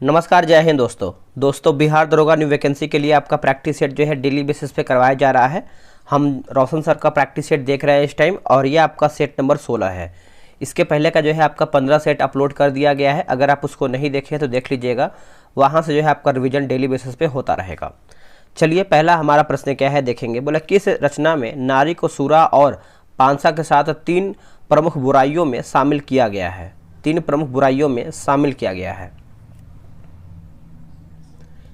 नमस्कार, जय हिंद दोस्तों बिहार दरोगा न्यू वैकेंसी के लिए आपका प्रैक्टिस सेट जो है डेली बेसिस पे करवाया जा रहा है। हम रोशन सर का प्रैक्टिस सेट देख रहे हैं इस टाइम और ये आपका सेट नंबर 16 है। इसके पहले का जो है आपका 15 सेट अपलोड कर दिया गया है। अगर आप उसको नहीं देखे तो देख लीजिएगा, वहाँ से जो है आपका रिविजन डेली बेसिस पे होता रहेगा। चलिए, पहला हमारा प्रश्न क्या है देखेंगे। बोला, किस रचना में नारी को सूरा और पांसा के साथ 3 प्रमुख बुराइयों में शामिल किया गया है? 3 प्रमुख बुराइयों में शामिल किया गया है।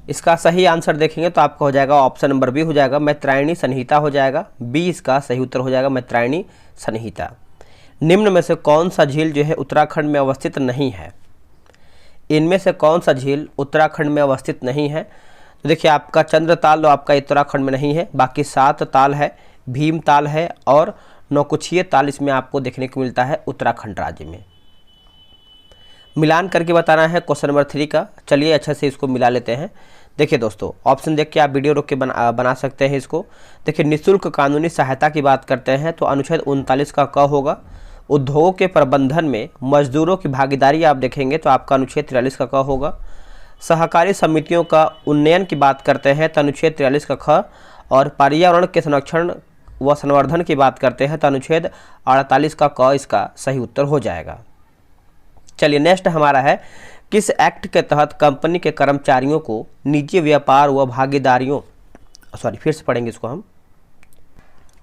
इसका सही आंसर देखेंगे तो आपका हो जाएगा ऑप्शन नंबर बी हो जाएगा, मैत्रायणी संहिता हो जाएगा। बी इसका सही उत्तर हो जाएगा, मैत्रायणी संहिता। निम्न में से कौन सा झील जो है उत्तराखंड में अवस्थित नहीं है? इनमें से कौन सा झील उत्तराखंड में अवस्थित नहीं है? तो देखिए, आपका चंद्र ताल तो आपका उत्तराखंड में नहीं है, बाकी 7 ताल है, भीम ताल है और नौकुचिया ताल इसमें आपको देखने को मिलता है उत्तराखंड राज्य में। मिलान करके बताना है क्वेश्चन नंबर 3 का। चलिए अच्छे से इसको मिला लेते हैं। देखिए दोस्तों, ऑप्शन देख के आप वीडियो रोक के बना सकते हैं इसको। देखिए, निःशुल्क कानूनी सहायता की बात करते हैं तो अनुच्छेद 39 का क होगा। उद्योगों के प्रबंधन में मजदूरों की भागीदारी आप देखेंगे तो आपका अनुच्छेद 43 का क होगा। सहकारी समितियों का उन्नयन की बात करते हैं तो अनुच्छेद 43 का ख, और पर्यावरण के संरक्षण व संवर्धन की बात करते हैं तो अनुच्छेद 48 का क इसका सही उत्तर हो जाएगा। चलिए, नेक्स्ट हमारा है, किस एक्ट के तहत कंपनी के कर्मचारियों को निजी व्यापार व भागीदारियों फिर से पढ़ेंगे इसको हम।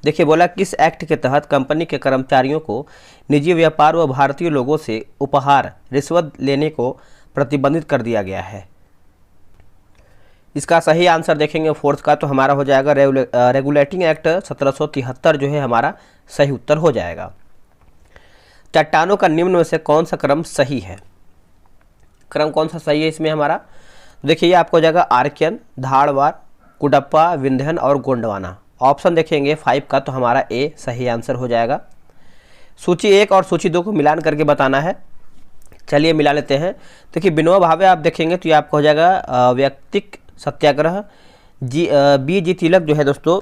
देखिए, बोला किस एक्ट के तहत कंपनी के कर्मचारियों को निजी व्यापार व भारतीय लोगों से उपहार रिश्वत लेने को प्रतिबंधित कर दिया गया है। इसका सही आंसर देखेंगे फोर्थ का तो हमारा हो जाएगा रेगुलेटिंग एक्ट 1773 जो है हमारा सही उत्तर हो जाएगा। चट्टानों का निम्न में से कौन सा क्रम सही है? क्रम कौन सा सही है इसमें हमारा? देखिए, ये आपको हो जाएगा आर्कियन, धारवाड़, कुडप्पा, विंध्यन और गोंडवाना। ऑप्शन देखेंगे 5 का तो हमारा ए सही आंसर हो जाएगा। सूची 1 और सूची 2 को मिलान करके बताना है। चलिए मिला लेते हैं। देखिए, विनोबा भावे आप देखेंगे तो ये आपका हो जाएगा व्यक्तिक सत्याग्रह। बी.जी. तिलक जो है दोस्तों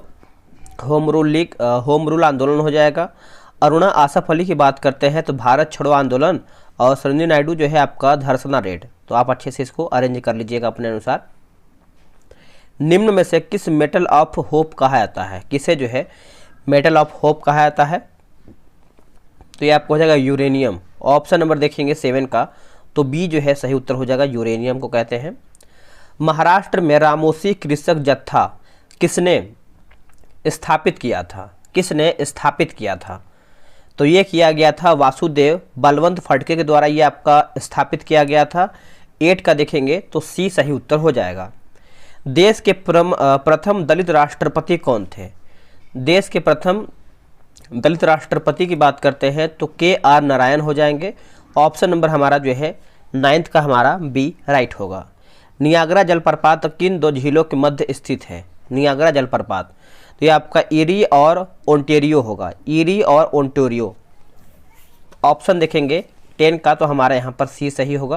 होम रूल आंदोलन हो जाएगा। अरुणा आसफ अली की बात करते हैं तो भारत छोड़ो आंदोलन, और सरोजिनी नायडू जो है आपका धरसना रेड। तो आप अच्छे से इसको अरेंज कर लीजिएगा अपने अनुसार। निम्न में से किस मेटल ऑफ होप कहा जाता है? किसे जो है मेटल ऑफ होप कहा जाता है? तो ये आपको हो जाएगा यूरेनियम। ऑप्शन नंबर देखेंगे 7 का तो बी जो है सही उत्तर हो जाएगा, यूरेनियम को कहते हैं। महाराष्ट्र में रामोसी कृषक जत्था किसने स्थापित किया था? किसने स्थापित किया था? तो ये किया गया था वासुदेव बलवंत फड़के के द्वारा, ये आपका स्थापित किया गया था। 8 का देखेंगे तो सी सही उत्तर हो जाएगा। देश के प्रथम दलित राष्ट्रपति कौन थे? देश के प्रथम दलित राष्ट्रपति की बात करते हैं तो के.आर. नारायण हो जाएंगे। ऑप्शन नंबर हमारा जो है 9th का हमारा बी राइट होगा। नियाग्रा जलप्रपात किन 2 झीलों के मध्य स्थित है? नियाग्रा जलप्रपात तो ये आपका ईरी और ओंटेरियो होगा, ईरी और ओंटेरियो। ऑप्शन देखेंगे 10 का तो हमारा यहाँ पर सी सही होगा।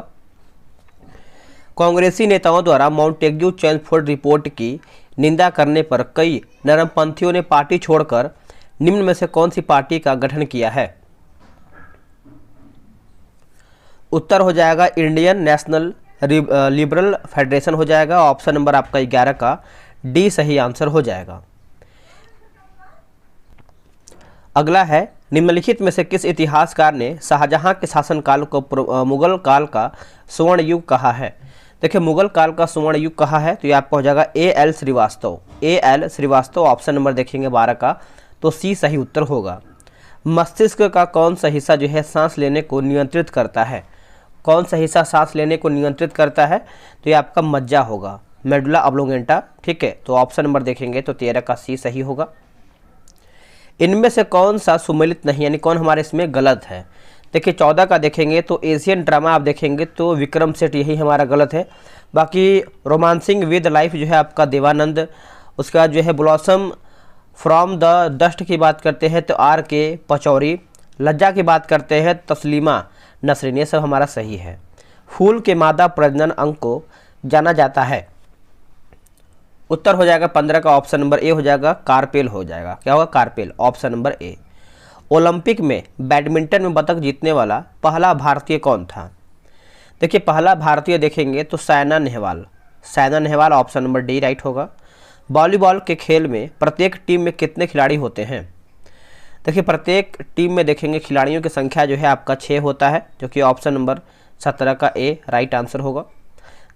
कांग्रेसी नेताओं द्वारा माउंटेग्यू चैम्सफोर्ड रिपोर्ट की निंदा करने पर कई नरमपंथियों ने पार्टी छोड़कर निम्न में से कौन सी पार्टी का गठन किया है? उत्तर हो जाएगा इंडियन नेशनल लिबरल फेडरेशन हो जाएगा। ऑप्शन नंबर आपका 11 का डी सही आंसर हो जाएगा। अगला है, निम्नलिखित में से किस इतिहासकार ने शाहजहां के शासनकाल को मुगल काल का स्वर्ण युग कहा है? देखिए, मुगल काल का स्वर्ण युग कहा है तो ये आपका हो जाएगा A L. Srivastava. A L. Srivastava option number देखेंगे 12 का तो सी सही उत्तर होगा। मस्तिष्क का कौन सा हिस्सा जो है सांस लेने को नियंत्रित करता है? कौन सा हिस्सा सांस लेने को नियंत्रित करता है? तो ये आपका मज्जा होगा, मेडुला ऑब्लोंगेंटा। ठीक है, तो ऑप्शन नंबर देखेंगे तो 13 का सी सही होगा। इनमें से कौन सा सुमेलित नहीं, यानी कौन हमारे इसमें गलत है? देखिए, 14 का देखेंगे तो एशियन ड्रामा आप देखेंगे तो विक्रम सेठ, यही हमारा गलत है। बाकी रोमांसिंग विद लाइफ जो है आपका देवानंद। उसका जो है ब्लॉसम फ्रॉम द डस्ट की बात करते हैं तो R.K. पचौरी। लज्जा की बात करते हैं तस्लीमा नसरीन। ये सब हमारा सही है। फूल के मादा प्रजनन अंग को जाना जाता है? उत्तर हो जाएगा 15 का ऑप्शन नंबर ए हो जाएगा, कार्पेल हो जाएगा। क्या होगा? कार्पेल। ऑप्शन नंबर ए। ओलंपिक में बैडमिंटन में पदक जीतने वाला पहला भारतीय कौन था? देखिए पहला भारतीय देखेंगे तो Saina Nehwal, Saina Nehwal option number D right होगा। वॉलीबॉल के खेल में प्रत्येक टीम में कितने खिलाड़ी होते हैं? देखिए प्रत्येक टीम में देखेंगे खिलाड़ियों की संख्या जो है आपका 6 होता है, जो कि ऑप्शन नंबर 17 का ए राइट आंसर होगा।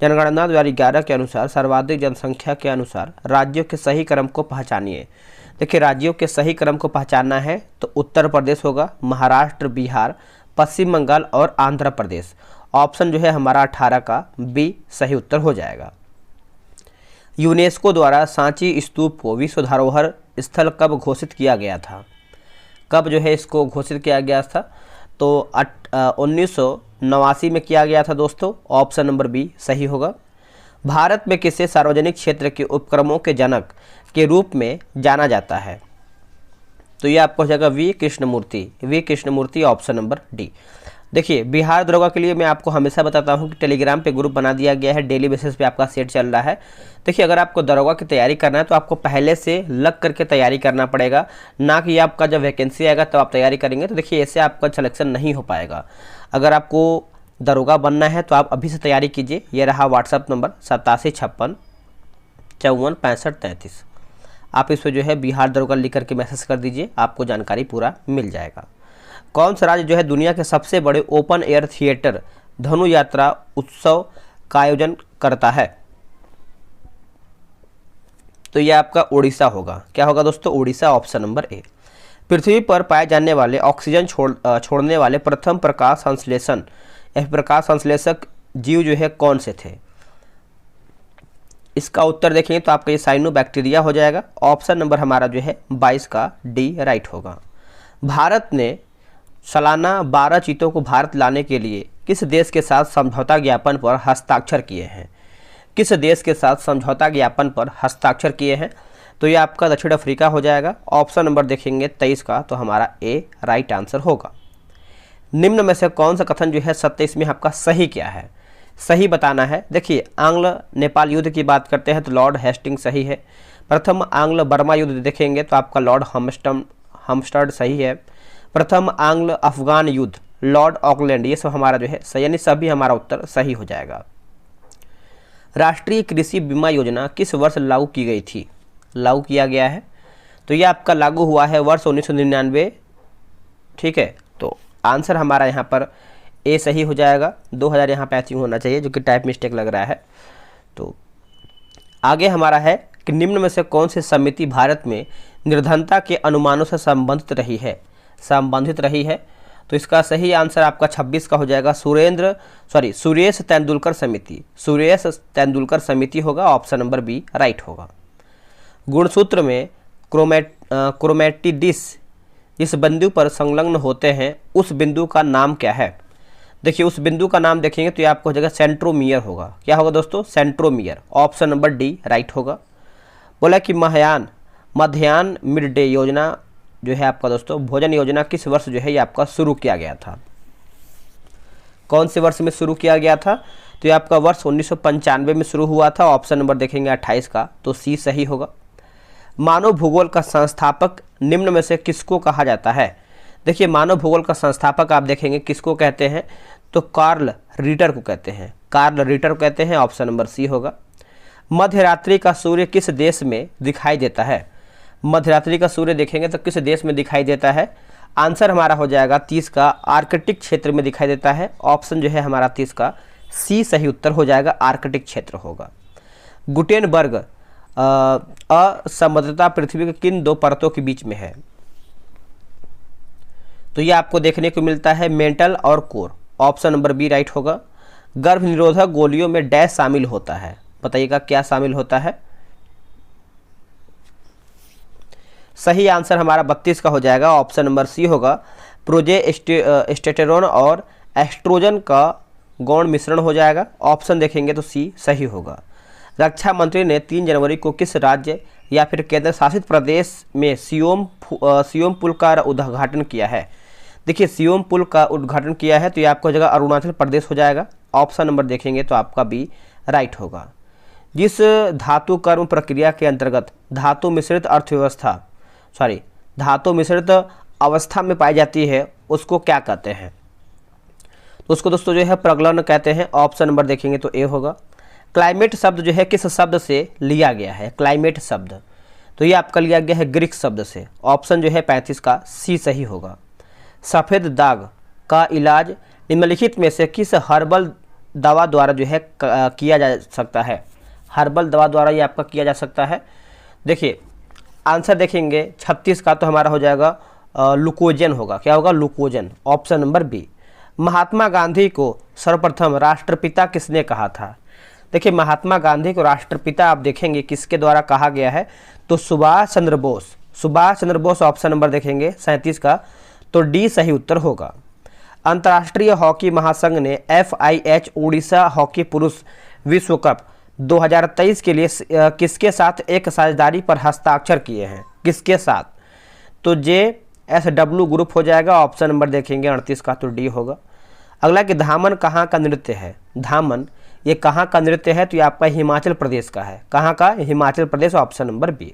जनगणना 2011 के अनुसार सर्वाधिक जनसंख्या के अनुसार राज्यों के सही क्रम को पहचानिए। देखिए राज्यों के सही क्रम को पहचानना है तो उत्तर प्रदेश होगा, महाराष्ट्र, बिहार, पश्चिम बंगाल और आंध्र प्रदेश। ऑप्शन जो है हमारा 18 का बी सही उत्तर हो जाएगा। यूनेस्को द्वारा सांची स्तूप को विश्व धरोहर स्थल कब घोषित किया गया था? कब जो है इसको घोषित किया गया था? तो 1989 में किया गया था दोस्तों। ऑप्शन नंबर बी सही होगा। भारत में किसे सार्वजनिक क्षेत्र के उपक्रमों के जनक के रूप में जाना जाता है? तो ये आपको हो जाएगा V Krishnamurthy, V Krishnamurthy option number D. देखिए बिहार दरोगा के लिए मैं आपको हमेशा बताता हूँ कि टेलीग्राम पे ग्रुप बना दिया गया है, डेली बेसिस पे आपका सेट चल रहा है। देखिए अगर आपको दरोगा की तैयारी करना है तो आपको पहले से लग करके तैयारी करना पड़ेगा, ना कि आपका जब वैकेंसी आएगा तब आप तैयारी करेंगे तो देखिए ऐसे आपका सिलेक्शन नहीं हो पाएगा। अगर आपको दरोगा बनना है तो आप अभी से तैयारी कीजिए। ये रहा व्हाट्सअप नंबर 8756546533। आप इस पर जो है बिहार दरोगा लिख करके मैसेज कर दीजिए, आपको जानकारी पूरा मिल जाएगा। कौन सा राज्य जो है दुनिया के सबसे बड़े ओपन एयर थिएटर धनु यात्रा उत्सव का आयोजन करता है? तो यह आपका उड़ीसा होगा। क्या होगा दोस्तों? Orissa option number A. पृथ्वी पर पाए जाने वाले ऑक्सीजन छोड़ने वाले प्रथम प्रकाश संश्लेषण या प्रकाश संश्लेषक जीव जो है कौन से थे? इसका उत्तर देखेंगे तो आपका ये साइनोबैक्टीरिया हो जाएगा। ऑप्शन नंबर हमारा जो है 22 का डी राइट होगा। भारत ने सालाना 12 चीतों को भारत लाने के लिए किस देश के साथ समझौता ज्ञापन पर हस्ताक्षर किए हैं? किस देश के साथ समझौता ज्ञापन पर हस्ताक्षर किए हैं? तो ये आपका दक्षिण अफ्रीका हो जाएगा। ऑप्शन नंबर देखेंगे 23 का, तो हमारा ए राइट आंसर होगा। निम्न में से कौन सा कथन जो है सत्य, इसमें आपका सही क्या है? सही बताना है। देखिए आंग्ल नेपाल युद्ध की बात करते हैं तो लॉर्ड हेस्टिंग सही है। प्रथम आंग्ल बर्मा युद्ध देखेंगे तो आपका लॉर्ड हम्स्टर्ड सही है। प्रथम आंग्ल अफगान युद्ध लॉर्ड ऑकलैंड, ये सब हमारा जो है सही, यानी सभी हमारा उत्तर सही हो जाएगा। राष्ट्रीय कृषि बीमा योजना किस वर्ष लागू की गई थी? लागू किया गया है तो ये आपका लागू हुआ है वर्ष 1999। ठीक है, तो आंसर हमारा यहाँ पर ए सही हो जाएगा। 2000 यहाँ पे ऐसी होना चाहिए, जो कि टाइप मिस्टेक लग रहा है। तो आगे हमारा है कि निम्न में से कौन सी समिति भारत में निर्धनता के अनुमानों से संबंधित रही है? तो इसका सही आंसर आपका 26 का हो जाएगा। सुरेश तेंदुलकर समिति, सुरेश तेंदुलकर समिति होगा। ऑप्शन नंबर बी राइट होगा। गुणसूत्र में क्रोमैटिडिस जिस बिंदु पर संलग्न होते हैं उस बिंदु का नाम क्या है? देखिए उस बिंदु का नाम देखेंगे तो ये आपको हो जाएगा सेंट्रोमियर होगा। क्या होगा दोस्तों? Centromere. Option number D right होगा। बोला कि मध्याह्न मिड डे योजना जो है आपका दोस्तों भोजन योजना किस वर्ष जो है ये आपका शुरू किया गया था? कौन से वर्ष में शुरू किया गया था? तो ये आपका वर्ष 1995 में शुरू हुआ था। ऑप्शन नंबर देखेंगे 28 का, तो सी सही होगा। मानव भूगोल का संस्थापक निम्न में से किसको कहा जाता है? देखिए मानव भूगोल का संस्थापक आप देखेंगे किसको कहते हैं, तो कार्ल रीटर को कहते हैं, कार्ल रीटर को कहते हैं। ऑप्शन नंबर सी होगा। मध्यरात्रि का सूर्य किस देश में दिखाई देता है? मध्यरात्रि का सूर्य देखेंगे तो किस देश में दिखाई देता है? आंसर हमारा हो जाएगा 30 का, आर्कटिक क्षेत्र में दिखाई देता है। ऑप्शन जो है हमारा 30 का सी सही उत्तर हो जाएगा, आर्कटिक क्षेत्र होगा। गुटेनबर्ग असमृद्धता पृथ्वी के किन दो परतों के बीच में है? तो ये आपको देखने को मिलता है मेंटल और core. Option number B right होगा। गर्भ निरोधक गोलियों में डैश शामिल होता है, बताइएगा क्या शामिल होता है? सही आंसर हमारा 32 का हो जाएगा। ऑप्शन नंबर सी होगा। प्रोजेस्टेरोन और एस्ट्रोजन का गौण मिश्रण हो जाएगा। ऑप्शन देखेंगे तो सी सही होगा। रक्षा मंत्री ने 3 जनवरी को किस राज्य या फिर केंद्र शासित प्रदेश में सियोम पुल का उद्घाटन किया है? देखिए सियोम पुल का उद्घाटन किया है तो ये आपको जगह अरुणाचल प्रदेश हो जाएगा। ऑप्शन नंबर देखेंगे तो आपका बी राइट होगा। जिस धातु कर्म प्रक्रिया के अंतर्गत धातु मिश्रित अवस्था में पाई जाती है उसको क्या कहते हैं? तो उसको दोस्तों जो है प्रगलन कहते हैं। ऑप्शन नंबर देखेंगे तो ए होगा। क्लाइमेट शब्द जो है किस शब्द से लिया गया है? क्लाइमेट शब्द तो ये आपका लिया गया है ग्रीक शब्द से। ऑप्शन जो है 35 का सी सही होगा। सफ़ेद दाग का इलाज निम्नलिखित में से किस हर्बल दवा द्वारा जो है किया जा सकता है? हर्बल दवा द्वारा ये आपका किया जा सकता है। देखिए आंसर देखेंगे 36 का तो हमारा हो जाएगा लुकोजन होगा। क्या होगा? लुकोजन। Option number B. Mahatma Gandhi को सर्वप्रथम राष्ट्रपिता किसने कहा था? देखिए महात्मा गांधी को राष्ट्रपिता आप देखेंगे किसके द्वारा कहा गया है? तो सुभाष चंद्र बोस। सुभाष चंद्र बोस। ऑप्शन नंबर देखेंगे 37 का तो डी सही उत्तर होगा। अंतर्राष्ट्रीय हॉकी महासंघ ने FIH उड़ीसा हॉकी पुरुष विश्व कप 2023 के लिए किसके साथ एक साझेदारी पर हस्ताक्षर किए हैं? किसके साथ? तो JSW ग्रुप हो जाएगा। ऑप्शन नंबर देखेंगे 38 का तो डी होगा। अगला कि धामन कहाँ का नृत्य है? धामन ये कहाँ का नृत्य है? तो ये आपका हिमाचल प्रदेश का है। कहाँ का? Himachal Pradesh. Option number B.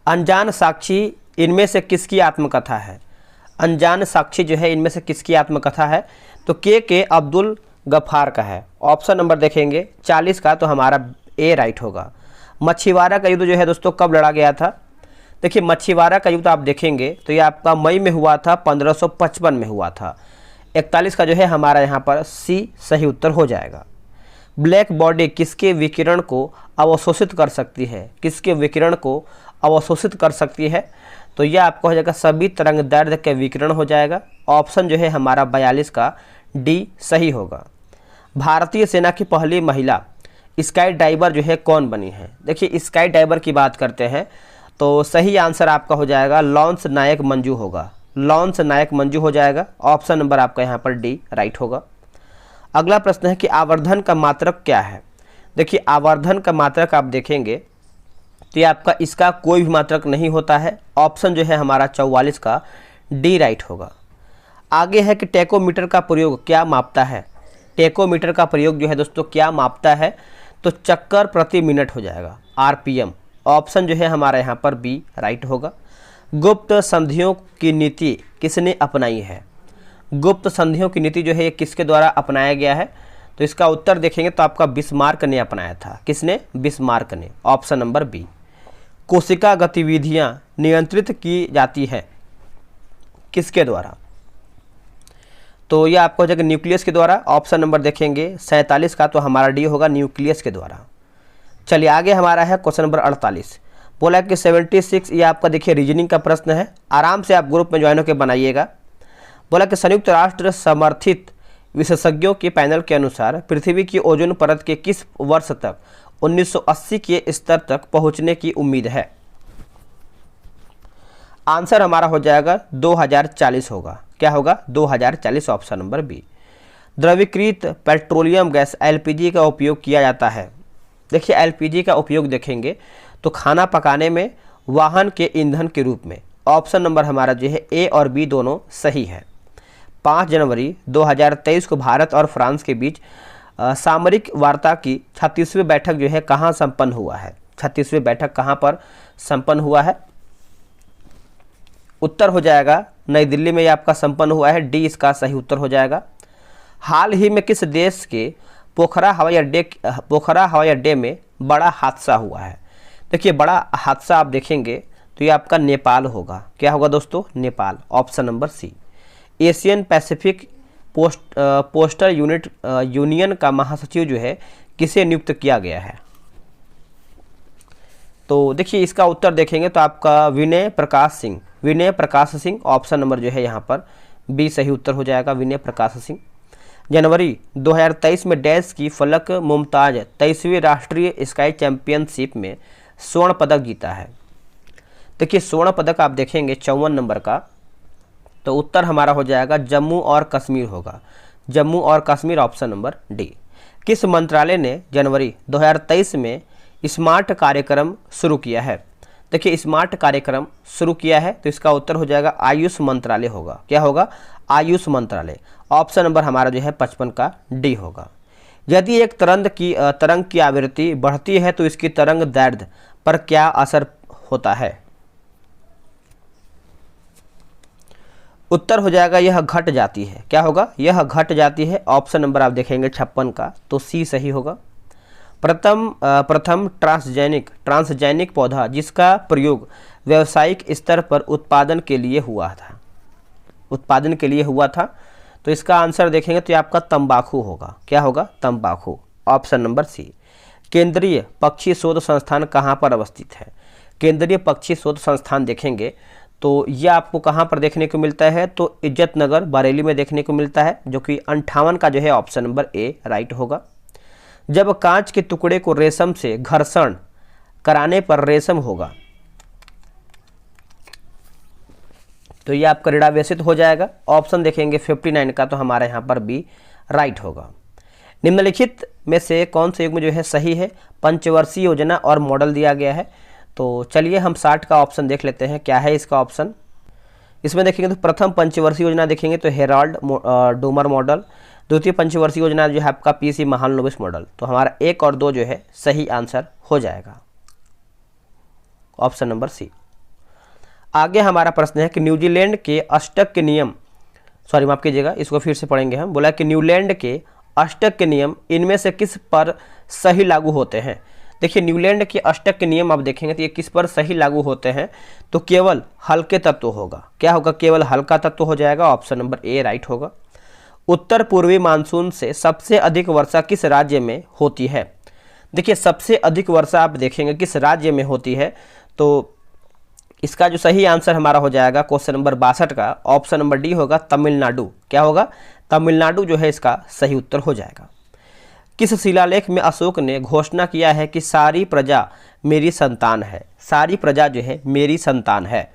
अनजान साक्षी इनमें से किसकी आत्मकथा है? अनजान साक्षी जो है इनमें से किसकी आत्मकथा है? तो के अब्दुल गफ्फार का है। ऑप्शन नंबर देखेंगे 40 का तो हमारा ए राइट होगा। मछीवाड़ा का युद्ध जो है दोस्तों कब लड़ा गया था? देखिए मछीवाड़ा का युद्ध आप देखेंगे तो ये आपका मई में हुआ था, 1555 में हुआ था। 41 का जो है हमारा यहाँ पर सी सही उत्तर हो जाएगा। ब्लैक बॉडी किसके विकिरण को अवशोषित कर सकती है? किसके विकिरण को अवशोषित कर सकती है? तो यह आपका हो जाएगा सभी तरंग दैर्ध्य के विकिरण हो जाएगा। ऑप्शन जो है हमारा 42 का डी सही होगा। भारतीय सेना की पहली महिला स्काई डाइवर जो है कौन बनी है? देखिए स्काई डाइवर की बात करते हैं तो सही आंसर आपका हो जाएगा लॉन्स नायक मंजू होगा। लॉन्स नायक मंजू हो जाएगा। ऑप्शन नंबर आपका यहाँ पर डी राइट होगा। अगला प्रश्न है कि आवर्धन का मात्रक क्या है? देखिए आवर्धन का मात्रक आप देखेंगे तो ये आपका इसका कोई भी मात्रक नहीं होता है। ऑप्शन जो है हमारा 44 का डी राइट होगा। आगे है कि टेकोमीटर का प्रयोग क्या मापता है? टेकोमीटर का प्रयोग जो है दोस्तों क्या मापता है? तो चक्कर प्रति मिनट हो जाएगा, RPM। ऑप्शन जो है हमारा यहाँ पर बी राइट होगा। गुप्त संधियों की नीति किसने अपनाई है? गुप्त संधियों की नीति जो है ये किसके द्वारा अपनाया गया है? तो इसका उत्तर देखेंगे तो आपका बिस्मार्क ने अपनाया था। किसने? बिस्मार्क ने। Option number B. कोशिका गतिविधियां नियंत्रित की जाती है किसके द्वारा? तो यह आपको हो जाएगा न्यूक्लियस के द्वारा। ऑप्शन नंबर देखेंगे 47 का तो हमारा डी होगा, न्यूक्लियस के द्वारा। चलिए आगे हमारा है क्वेश्चन नंबर 48। बोला कि 76 ये आपका देखिए रीजनिंग का प्रश्न है। आराम से आप ग्रुप में ज्वाइन होकर बनाइएगा। बोला कि संयुक्त राष्ट्र समर्थित विशेषज्ञों के पैनल के अनुसार पृथ्वी की ओजोन परत के किस वर्ष तक 1980 के स्तर तक पहुंचने की उम्मीद है? आंसर हमारा हो जाएगा 2040 होगा। क्या होगा? 2040। Option number B. द्रवीकृत पेट्रोलियम गैस LPG का उपयोग किया जाता है। देखिए LPG का उपयोग देखेंगे तो खाना पकाने में, वाहन के ईंधन के रूप में। ऑप्शन नंबर हमारा जो है ए और बी दोनों सही है। 5 जनवरी 2023 को भारत और फ्रांस के बीच सामरिक वार्ता की 36वीं बैठक जो है कहाँ संपन्न हुआ है? 36वीं बैठक कहाँ पर संपन्न हुआ है? उत्तर हो जाएगा नई दिल्ली में ये आपका संपन्न हुआ है। डी इसका सही उत्तर हो जाएगा। हाल ही में किस देश के पोखरा हवाई अड्डे में बड़ा हादसा हुआ है? देखिए बड़ा हादसा आप देखेंगे तो ये आपका नेपाल होगा। क्या होगा दोस्तों? Nepal. Option number C. Asian Pacific Postal Union का महासचिव जो है किसे नियुक्त किया गया है? तो देखिए इसका उत्तर देखेंगे तो आपका विनय प्रकाश सिंह। विनय प्रकाश सिंह। ऑप्शन नंबर जो है यहाँ पर बी सही उत्तर हो जाएगा, विनय प्रकाश सिंह। जनवरी 2023 में डैश की फलक मुमताज 23वीं राष्ट्रीय स्काई चैंपियनशिप में स्वर्ण पदक जीता है। देखिए स्वर्ण पदक आप देखेंगे 54 नंबर का तो उत्तर हमारा हो जाएगा जम्मू और कश्मीर होगा। जम्मू और कश्मीर। Option number D. किस मंत्रालय ने जनवरी 2023 में स्मार्ट कार्यक्रम शुरू किया है? देखिए स्मार्ट कार्यक्रम शुरू किया है तो इसका उत्तर हो जाएगा आयुष मंत्रालय होगा। क्या होगा? आयुष मंत्रालय। ऑप्शन नंबर हमारा जो है 55 का डी होगा। यदि एक तरंग की आवृत्ति बढ़ती है तो इसकी तरंग दैर्ध्य पर क्या असर होता है? उत्तर हो जाएगा यह घट जाती है। क्या होगा? यह घट जाती है। ऑप्शन नंबर आप देखेंगे 56 का, तो सी सही होगा। प्रथम ट्रांसजेनिक पौधा जिसका प्रयोग व्यावसायिक स्तर पर उत्पादन के लिए हुआ था, तो इसका आंसर देखेंगे तो ये आपका तंबाकू होगा। क्या होगा? तंबाकू। Option number C. केंद्रीय पक्षी शोध संस्थान कहाँ पर अवस्थित है? केंद्रीय पक्षी शोध संस्थान देखेंगे तो यह आपको कहाँ पर देखने को मिलता है? तो इज्जतनगर बरेली में देखने को मिलता है, जो कि 58 का जो है ऑप्शन नंबर ए राइट होगा। जब कांच के टुकड़े को रेशम से घर्षण कराने पर रेशम होगा, तो ये आपका ऋणावेशित हो जाएगा। ऑप्शन देखेंगे 59 का, तो हमारे यहाँ पर बी राइट होगा। निम्नलिखित में से कौन से युग्म जो है सही है? पंचवर्षीय योजना और मॉडल दिया गया है। तो चलिए हम 60 का ऑप्शन देख लेते हैं, क्या है इसका ऑप्शन। इसमें देखेंगे तो प्रथम पंचवर्षीय योजना देखेंगे तो हेराल्ड डोमर मॉडल। द्वितीय पंचवर्षीय योजना जो है आपका पीसी महालनोबिस मॉडल। तो हमारा 1 और 2 जो है सही आंसर हो जाएगा, ऑप्शन नंबर सी। आगे हमारा प्रश्न है कि न्यूजीलैंड के अष्टक के नियम, सॉरी माफ कीजिएगा, इसको फिर से पढ़ेंगे हम। बोला कि न्यूजीलैंड के अष्टक के नियम इनमें से किस पर सही लागू होते हैं? देखिए न्यूजीलैंड के अष्टक के नियम आप देखेंगे तो ये किस पर सही लागू होते हैं? तो केवल हल्के तत्व होगा। क्या होगा? केवल हल्का तत्व हो जाएगा। ऑप्शन नंबर ए राइट होगा। उत्तर पूर्वी मानसून से सबसे अधिक वर्षा किस राज्य में होती है? देखिए सबसे अधिक वर्षा आप देखेंगे किस राज्य में होती है, तो इसका जो सही आंसर हमारा हो जाएगा क्वेश्चन नंबर 62 का, ऑप्शन नंबर डी होगा तमिलनाडु। क्या होगा? तमिलनाडु जो है इसका सही उत्तर हो जाएगा। किस शिलालेख में अशोक ने घोषणा किया है कि सारी प्रजा मेरी संतान है? सारी प्रजा जो है मेरी संतान है,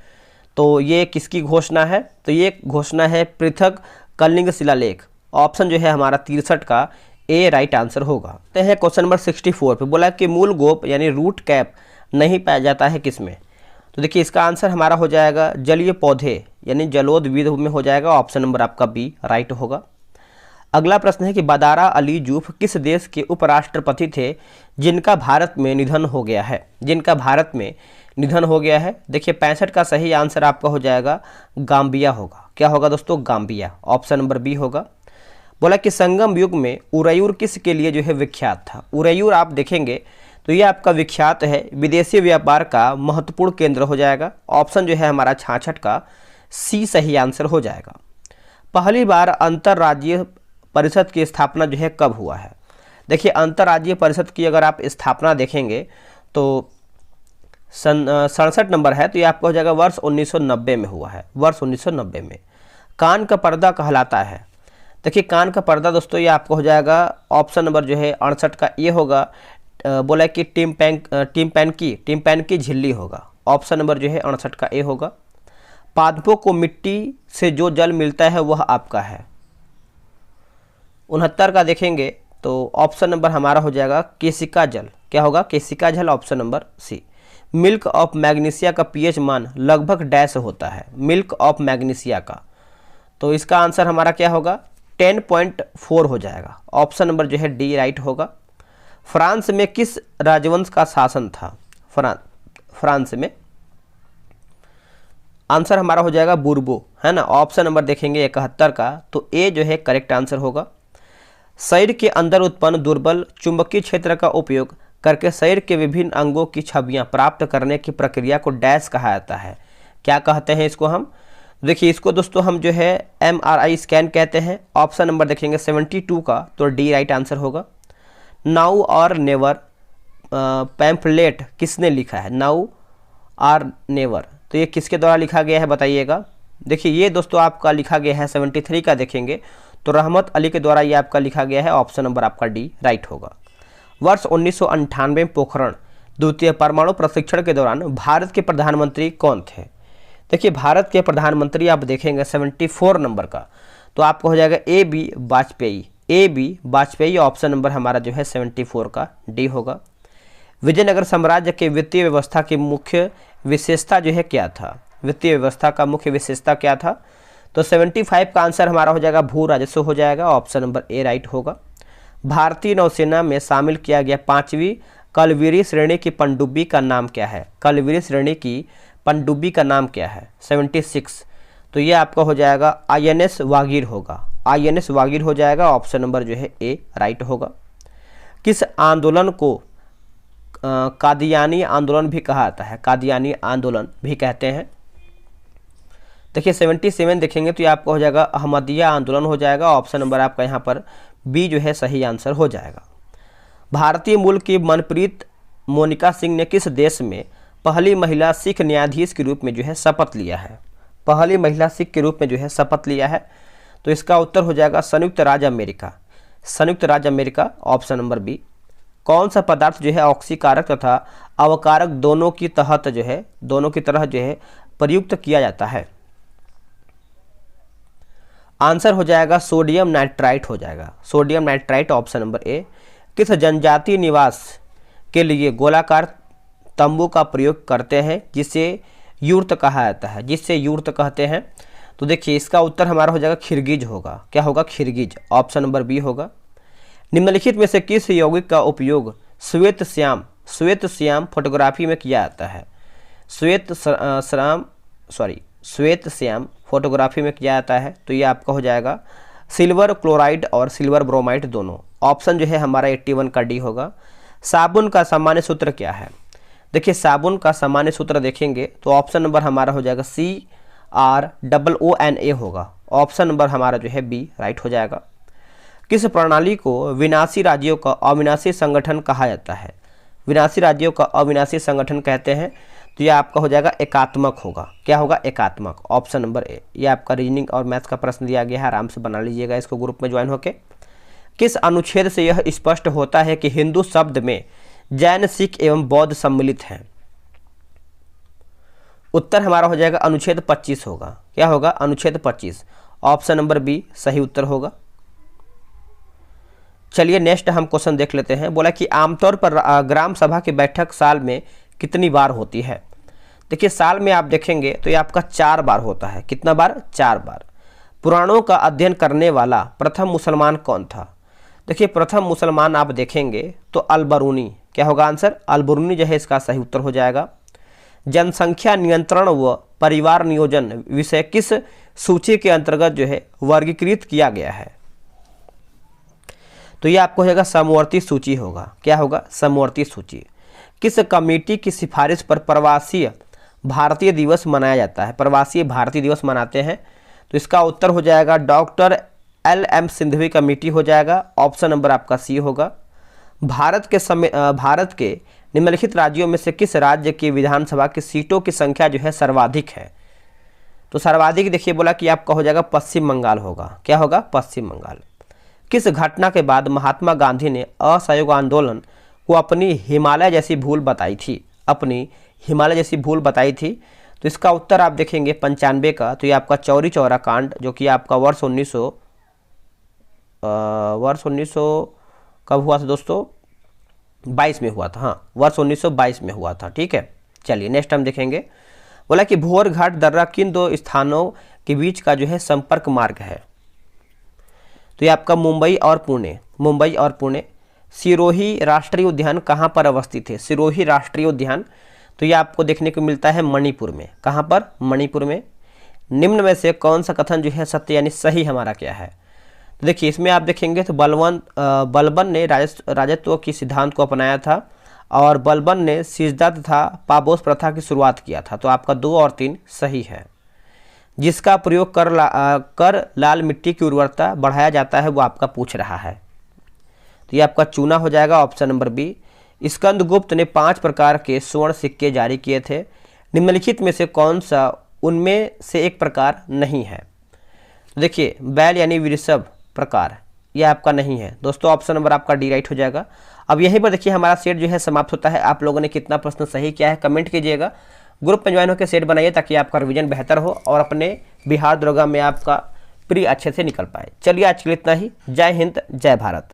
तो ये किसकी घोषणा है? तो ये घोषणा है पृथक कलिंग शिलालेख। ऑप्शन जो है हमारा 63 का ए राइट आंसर होगा। तो है क्वेश्चन नंबर 64 पे बोला कि मूल गोप यानी रूट कैप नहीं पाया जाता है किसमें? तो देखिए इसका आंसर हमारा हो जाएगा जलीय पौधे यानी जलोद्भिद में हो जाएगा। ऑप्शन नंबर आपका बी राइट होगा। अगला प्रश्न है कि बदारा अली जूफ किस देश के उपराष्ट्रपति थे जिनका भारत में निधन हो गया है? जिनका भारत में निधन हो गया है। देखिए 65 का सही आंसर आपका हो जाएगा गाम्बिया होगा। क्या होगा दोस्तों? गाम्बिया। ऑप्शन नंबर बी होगा। बोला कि संगम युग में उरैयूर किस के लिए जो है विख्यात था? उरैयूर आप देखेंगे तो ये आपका विख्यात है विदेशी व्यापार का महत्वपूर्ण केंद्र हो जाएगा। ऑप्शन जो है हमारा 66 का सी सही आंसर हो जाएगा। पहली बार अंतर्राज्यीय परिषद की स्थापना जो है कब हुआ है? देखिए अंतर्राज्यीय परिषद की अगर आप स्थापना देखेंगे तो 67 नंबर है, तो ये आपका हो जाएगा वर्ष 1990 में हुआ है। वर्ष 1990 में। कान का पर्दा कहलाता है। देखिए कान का पर्दा दोस्तों ये आपको हो जाएगा ऑप्शन नंबर जो है 68 का ये होगा। बोला कि टिम्पैन की झिल्ली होगा। ऑप्शन नंबर जो है 68 का ए होगा। पादपों को मिट्टी से जो जल मिलता है वह आपका है। 69 का देखेंगे तो ऑप्शन नंबर हमारा हो जाएगा केसिका जल। क्या होगा? केसिका जल। Option number C. Milk of magnesia का पीएच मान लगभग डैश होता है? मिल्क ऑफ मैग्नीशिया का, तो इसका आंसर हमारा क्या होगा? 10.4 हो जाएगा। ऑप्शन नंबर जो है डी राइट होगा। फ्रांस में किस राजवंश का शासन था? फ्रांस में आंसर हमारा हो जाएगा बुर्बो, है ना। ऑप्शन नंबर देखेंगे 71 का, तो ए जो है करेक्ट आंसर होगा। शरीर के अंदर उत्पन्न दुर्बल चुंबकीय क्षेत्र का उपयोग करके शरीर के विभिन्न अंगों की छवियां प्राप्त करने की प्रक्रिया को डैश कहा जाता है? क्या कहते हैं इसको हम? देखिए इसको दोस्तों हम जो है MRI स्कैन कहते हैं। ऑप्शन नंबर देखेंगे 72 का, तो डी राइट आंसर होगा। नाउ और नेवर पैम्फलेट किसने लिखा है? नाउ और नेवर, तो ये किसके द्वारा लिखा गया है बताइएगा। देखिए ये दोस्तों आपका लिखा गया है 73 का देखेंगे तो रहमत अली के द्वारा ये आपका लिखा गया है। ऑप्शन नंबर आपका डी राइट होगा। वर्ष 1998 में पोखरण द्वितीय परमाणु प्रशिक्षण के दौरान भारत के प्रधानमंत्री कौन थे? देखिए भारत के प्रधानमंत्री आप देखेंगे 74 नंबर का, तो आपको हो जाएगा A B Vajpayee. A B Vajpayee. Option number हमारा जो है 74 का डी होगा। विजयनगर साम्राज्य के वित्तीय व्यवस्था की मुख्य विशेषता जो है क्या था? वित्तीय व्यवस्था का मुख्य विशेषता क्या था? तो 75 का आंसर हमारा हो जाएगा भू राजस्व हो जाएगा। ऑप्शन नंबर ए राइट होगा। भारतीय नौसेना में शामिल किया गया 5वीं कलवीरी श्रेणी की पनडुब्बी का नाम क्या है? कलवीरी श्रेणी की पनडुब्बी का नाम क्या है? 76, तो ये आपका हो जाएगा INS वागीर होगा, INS वागीर हो जाएगा। ऑप्शन नंबर जो है ए राइट होगा। किस आंदोलन को कादियानी आंदोलन भी कहा जाता है? कादियानी आंदोलन भी कहते हैं। देखिए 77 देखेंगे तो ये आपका हो जाएगा अहमदिया आंदोलन हो जाएगा। ऑप्शन नंबर आपका यहाँ पर बी जो है सही आंसर हो जाएगा। भारतीय मूल की मनप्रीत मोनिका सिंह ने किस देश में पहली महिला सिख न्यायाधीश के रूप में जो है शपथ लिया है? पहली महिला सिख के रूप में जो है शपथ लिया है, तो इसका उत्तर हो जाएगा संयुक्त राज्य अमेरिका, संयुक्त राज्य अमेरिका। Option number B. कौन सा पदार्थ जो है ऑक्सीकारक तथा अवकारक दोनों की तहत जो है, दोनों की तरह जो है प्रयुक्त किया जाता है? आंसर हो जाएगा सोडियम नाइट्राइट हो जाएगा, सोडियम नाइट्राइट। ऑप्शन नंबर ए। किस जनजातीय निवास के लिए गोलाकार तंबू का प्रयोग करते हैं जिसे यूर्त कहा जाता है? जिससे यूर्त कहते हैं, तो देखिए इसका उत्तर हमारा हो जाएगा खिरगिज होगा। क्या होगा? खिरगिज। ऑप्शन नंबर बी होगा। निम्नलिखित में से किस यौगिक का उपयोग श्वेत श्याम फोटोग्राफी में किया जाता है? श्वेत श्याम फोटोग्राफी में किया जाता है, तो ये आपका हो जाएगा सिल्वर क्लोराइड और सिल्वर ब्रोमाइड दोनों। ऑप्शन जो है हमारा 81 का डी होगा। साबुन का सामान्य सूत्र क्या है? देखिए साबुन का सामान्य सूत्र देखेंगे तो ऑप्शन नंबर हमारा हो जाएगा CROONA होगा। ऑप्शन नंबर हमारा जो है बी राइट हो जाएगा। किस प्रणाली को विनाशी राज्यों का अविनाशी संगठन कहा जाता है? विनाशी राज्यों का अविनाशी संगठन कहते हैं, तो ये आपका हो जाएगा एकात्मक होगा। क्या होगा? एकात्मक। ऑप्शन नंबर ए। ये आपका रीजनिंग और मैथ्स का प्रश्न दिया गया है, आराम से बना लीजिएगा इसको ग्रुप में ज्वाइन होके। किस अनुच्छेद से यह स्पष्ट होता है कि हिंदू शब्द में जैन, सिख एवं बौद्ध सम्मिलित हैं? उत्तर हमारा हो जाएगा अनुच्छेद 25 होगा। क्या होगा? अनुच्छेद 25। ऑप्शन नंबर बी सही उत्तर होगा। चलिए नेक्स्ट हम क्वेश्चन देख लेते हैं। बोला कि आमतौर पर ग्राम सभा की बैठक साल में कितनी बार होती है? देखिए साल में आप देखेंगे तो ये आपका 4 बार होता है। कितना बार? 4 बार। पुराणों का अध्ययन करने वाला प्रथम मुसलमान कौन था? देखिए प्रथम मुसलमान आप देखेंगे तो अलबरूनी। क्या होगा आंसर? अलबरूनी जो है इसका सही उत्तर हो जाएगा। जनसंख्या नियंत्रण व परिवार नियोजन विषय किस सूची के अंतर्गत जो है वर्गीकृत किया गया है? तो ये आपको हो जाएगा समवर्ती सूची होगा। क्या होगा? समवर्ती सूची। किस कमेटी की सिफारिश पर प्रवासी भारतीय दिवस मनाया जाता है? प्रवासी भारतीय दिवस मनाते हैं, तो इसका उत्तर हो जाएगा डॉक्टर LM सिंघवी कमेटी हो जाएगा। ऑप्शन नंबर आपका सी होगा। भारत के निम्नलिखित राज्यों में से किस राज्य की विधानसभा की सीटों की संख्या जो है सर्वाधिक है? तो सर्वाधिक देखिए बोला कि आपका हो जाएगा पश्चिम बंगाल होगा। क्या होगा? पश्चिम बंगाल। किस घटना के बाद महात्मा गांधी ने असहयोग आंदोलन को अपनी हिमालय जैसी भूल बताई थी? अपनी हिमालय जैसी भूल बताई थी, तो इसका उत्तर आप देखेंगे 95 का, तो ये आपका चौरी चौरा कांड, जो कि आपका वर्ष 1900 कब हुआ था दोस्तों? 22 में हुआ था। हाँ, वर्ष 1922 में हुआ था। ठीक है, चलिए नेक्स्ट हम देखेंगे। बोला कि भोर घाट दर्रा किन 2 स्थानों के बीच का जो है संपर्क मार्ग है? तो ये आपका मुंबई और पुणे, मुंबई और पुणे। सिरोही राष्ट्रीय उद्यान कहाँ पर अवस्थित है? सिरोही राष्ट्रीय उद्यान, तो ये आपको देखने को मिलता है मणिपुर में। कहाँ पर? मणिपुर में। निम्न में से कौन सा कथन जो है सत्य यानी सही हमारा क्या है? तो देखिए इसमें आप देखेंगे तो बलबन ने राजत्व की सिद्धांत को अपनाया था, और बलबन ने सिजदा तथा पाबोस प्रथा की शुरुआत किया था। तो आपका 2 और 3 सही है। जिसका प्रयोग कर लाल मिट्टी की उर्वरता बढ़ाया जाता है वो आपका पूछ रहा है, तो ये आपका चूना हो जाएगा। Option number B. स्कंदगुप्त ने 5 प्रकार के स्वर्ण सिक्के जारी किए थे। निम्नलिखित में से कौन सा उनमें से एक प्रकार नहीं है? देखिए बैल यानी वृषभ प्रकार, यह आपका नहीं है दोस्तों। ऑप्शन नंबर आपका डी राइट हो जाएगा। अब यहीं पर देखिए हमारा सेट जो है समाप्त होता है। आप लोगों ने कितना प्रश्न सही किया है कमेंट कीजिएगा। ग्रुप में ज्वाइन होकर सेट बनाइए ताकि आपका रिवीजन बेहतर हो और अपने बिहार दरोगा में आपका प्री अच्छे से निकल पाए। चलिए आज के लिए इतना ही। जय हिंद, जय भारत।